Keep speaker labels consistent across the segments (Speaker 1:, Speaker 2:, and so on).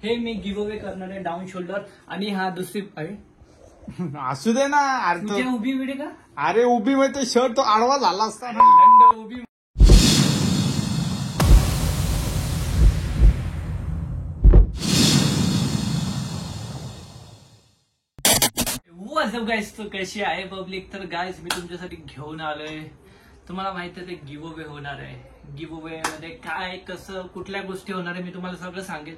Speaker 1: हे me give away करणार आहे डाऊन शोल्डर. आणि हा दुसरी
Speaker 2: असू दे ना.
Speaker 1: तुझी उभी विडी का?
Speaker 2: अरे उभी म्हणजे शर्ट तो आडवा झाला असता ना.
Speaker 1: दंड उभी. व्हॉट्सअप गाईज, तो कशी आहे पब्लिक? तर गाईज मी तुमच्यासाठी घेऊन आलोय. तुम्हाला माहिती आहे ते गिव्ह अवे होणार आहे. गिव्ह अवे मध्ये काय कसं कुठल्या गोष्टी होणार आहे मी तुम्हाला सगळं सांगेन.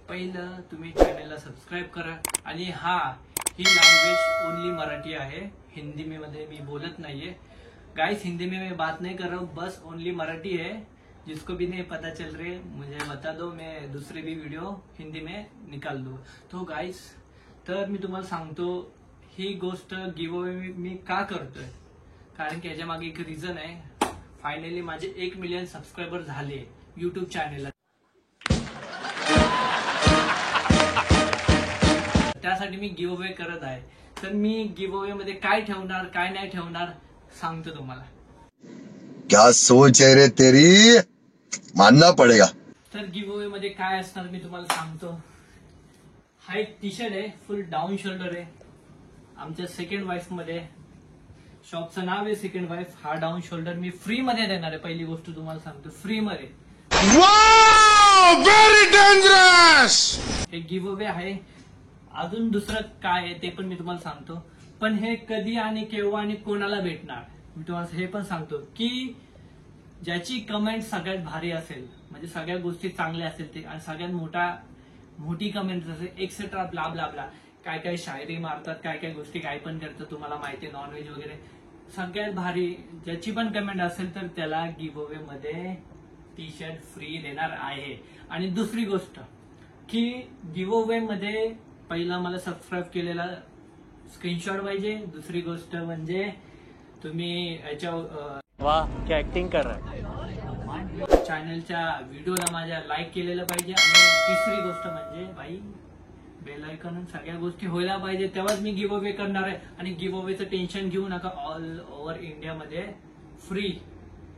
Speaker 1: पहिलं तुम्ही चॅनलला सबस्क्राईब करा. आणि ही लँग्वेज ओनली मराठी आहे. हिंदी में मध्ये मी बोलत नाहीये गाइस. हिंदी में मैं बात नहीं कर रहा हूँ, बस ओनली मराठी है. जिसको भी नहीं पता चल रहे मुझे बता दो, मैं दूसरे भी वीडियो हिंदी में निकाल दूँ. तो गाइस, तर मी तुम्हाला सांगतो ही गोष्ट गिव्ह अवे मी का करतोय. कारण की याच्या मागे एक रिझन आहे. फायनली माझे 1 मिलियन सबस्क्रायबर झाले युट्यूब चॅनेलला. त्यासाठी मी गिव्ह अवे करत आहे. तर मी गिव्ह अवे मध्ये काय ठेवणार काय नाही ठेवणार सांगतो तुम्हाला.
Speaker 3: क्या सोच है रे तेरी, मानना पडेगा.
Speaker 1: तर गिव्ह अवे मध्ये काय असणार मी तुम्हाला सांगतो. हा एक टी शर्ट आहे, फुल डाऊन शोल्डर आहे. आमच्या सेकंड वाईफ मध्ये शॉपचं नाव आहे सेकंड वाईफ. हा डाऊन शोल्डर मी फ्री मध्ये देणार आहे. पहिली गोष्ट तुम्हाला सांगतो, फ्री मध्ये.
Speaker 2: Very dangerous.
Speaker 1: हे गिव्ह अवे आहे. अजून दुसरं काय आहे ते पण मी तुम्हाला सांगतो. पण हे कधी आणि केव्हा आणि कोणाला भेटणार मी तुम्हाला हे पण सांगतो. की ज्याची कमेंट सगळ्यात भारी असेल, म्हणजे सगळ्या गोष्टी चांगल्या असेल ते, आणि सगळ्यात मोठी कमेंट असेल एक्सेट्रा ब्ला ब्ला ब्ला, काय काय शायरी मारतात, काय काय गोष्टी काय पण करतात तुम्हाला माहिती, नॉनव्हेज वगैरे, सगळ्यात भारी ज्याची पण कमेंट असेल तर त्याला गिव्ह अवे मध्ये टी शर्ट फ्री देणार आहे. आणि दुसरी गोष्ट की गिव्ह अवे मध्ये पहिला मला सबस्क्राईब केलेला स्क्रीनशॉट पाहिजे. दुसरी गोष्ट म्हणजे तुम्ही याच्या
Speaker 4: वाह क्या ऍक्टिंग कर रहा है.
Speaker 1: चॅनलच्या व्हिडिओला माझ्या लाईक केलेलं पाहिजे. आणि तिसरी गोष्ट म्हणजे बाई बेल आयकॉन सगळ्या गोष्टी व्हायला पाहिजे, तेव्हाच मी गिव्ह अवे करणार आहे. आणि गिव्ह अवेचं टेन्शन घेऊ नका. ऑल ओव्हर इंडियामध्ये फ्री,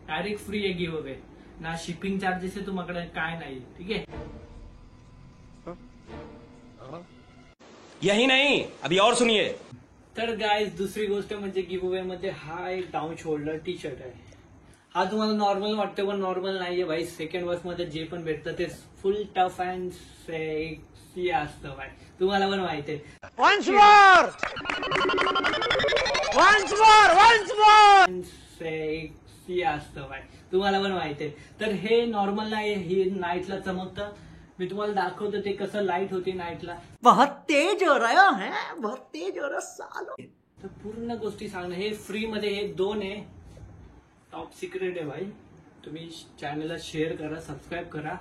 Speaker 1: डायरेक्ट फ्री आहे गिव्ह अवे. ना शिपिंग चार्जेस आहे तुम्हाला, काय नाही. ठीक आहे.
Speaker 4: यही नहीं, अभी और सुनिए.
Speaker 1: तर गाइस, दुसरी गोष्ट म्हणजे गिव्ह अवे मध्ये हा एक डाऊन शोल्डर टी शर्ट आहे. हा तुम्हाला नॉर्मल वाटतं पण नॉर्मल नाहीये भाई. सेकंड वर्स मध्ये जे पण भेटतं ते फुल टफ अँड सेक्सी असतं भाई. तुम्हाला पण माहिती आहे.
Speaker 4: वन्स मोर
Speaker 1: सेक्सी असतं भाई, तुम्हाला पण माहिती आहे. तर हे नॉर्मल नाही, हे नाईटला चमकतं. मी तुम्हाला दाखवतो ते कसं लाईट होती नाईटला.
Speaker 5: बहुत तेज हो रहा है, बहुत तेज हो रहा सालो.
Speaker 1: तर पूर्ण गोष्टी सांगणं. हे फ्री मध्ये हे 2 आहे. टॉप सिक्रेट आहे भाई. तुम्ही चॅनलला शेअर करा, सबस्क्राईब करा.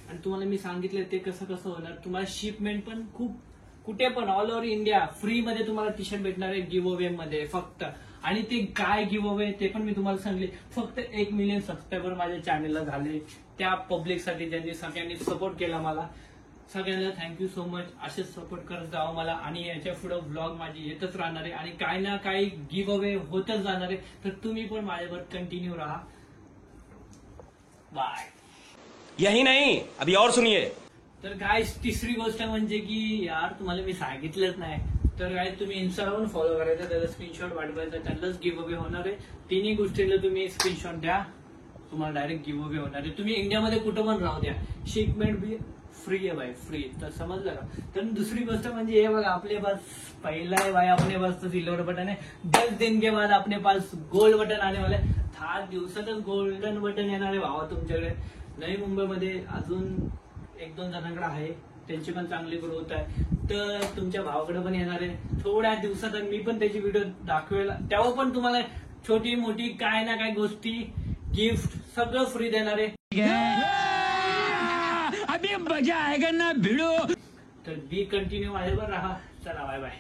Speaker 1: आणि तुम्हाला मी सांगितलं ते कसं कसं होणार. तुम्हाला शिपमेंट पण खूप कुठे पण ऑल ओव्हर इंडिया फ्री मध्ये तुम्हाला टी शर्ट भेटणार आहे गिव्ह अवे मध्ये फक्त. आणि ते काय गिव्ह अवे ते पण मी तुम्हाला सांगले. फक्त 1 मिलियन सबस्क्रायबर माझ्या चॅनलला झाले. त्या पब्लिकसाठी ज्यांनी सगळ्यांनी सपोर्ट केला मला, सगळ्यांना थँक्यू सो मच. असेच सपोर्ट करत जावं मला. आणि याच्या पुढे व्लॉग माझी येतच राहणार आहे. आणि काही ना काही गिव्ह अवे होतच जाणार आहे. तर तुम्ही पण माझ्यावर कंटिन्यू राहा. बाय.
Speaker 4: यही नहीं, अभी और सुनिए.
Speaker 1: तर गाइस, तिसरी गोष्ट म्हणजे की यार तुम्हाला मी सांगितलंच नाही. तर गाइस, तुम्ही इन्स्टाला फॉलो करायचं, त्याचा स्क्रीनशॉट पाठवायचा, त्यांनाच गिव्ह अवे होणार आहे. तिन्ही गोष्टीला तुम्ही स्क्रीनशॉट द्या, तुम्हाला डायरेक्ट गिव्ह अवे होणार आहे. तुम्ही इंडियामध्ये कुठं पण राहू द्या, शिपमेंट बी फ्री आहे भाई, फ्री. तर समजलं का. तर दुसरी गोष्ट म्हणजे हे बघा, आपले पास पहिला है भाई, अपने पास तो सिल्वर बटन है. 10 दिन के बाद अपने पास गोल्ड बटन आने वाले. 10 दिवसातच गोल्डन बटन येणार आहे भावा तुमच्याकडे. नवी मुंबईमध्ये अजून 1-2 जणांकडे आहे, त्यांची पण चांगली ग्रोथ आहे. तर तुमच्या भावाकडे पण येणार आहे थोड्या दिवसात. मी पण त्याची व्हिडिओ दाखवेल, तेव्हा पण तुम्हाला छोटी मोठी काय ना काय गोष्टी, गिफ्ट सगळं फ्री देणार आहे.
Speaker 5: अभी मजा आएगा ना भिड़ो.
Speaker 1: तर बी कंटिन्यू माझ्यावर राहा. चला बाय बाय.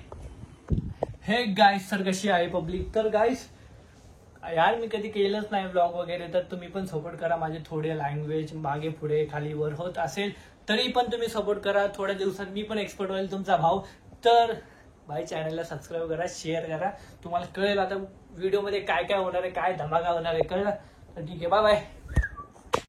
Speaker 1: हे गाईस, तर कशी आहे पब्लिक. तर गाईस यार, मी कधी केलंच नाही व्लॉग वगैरे. तर तुम्ही पण सपोर्ट करा. माझे थोडे लँग्वेज मागे पुढे खाली वर होत असेल तरी पण तुम्ही सपोर्ट करा. थोड्या दिवसात मी पण एक्सपर्ट होईल तुमचा भाऊ. तर भाई चॅनलला सबस्क्राईब करा, शेअर करा. तुम्हाला कळेल आता व्हिडिओ मध्ये काय काय होणार आहे, काय धमाका होणार आहे, कळलं. तर ठीक आहे, बाय बाय.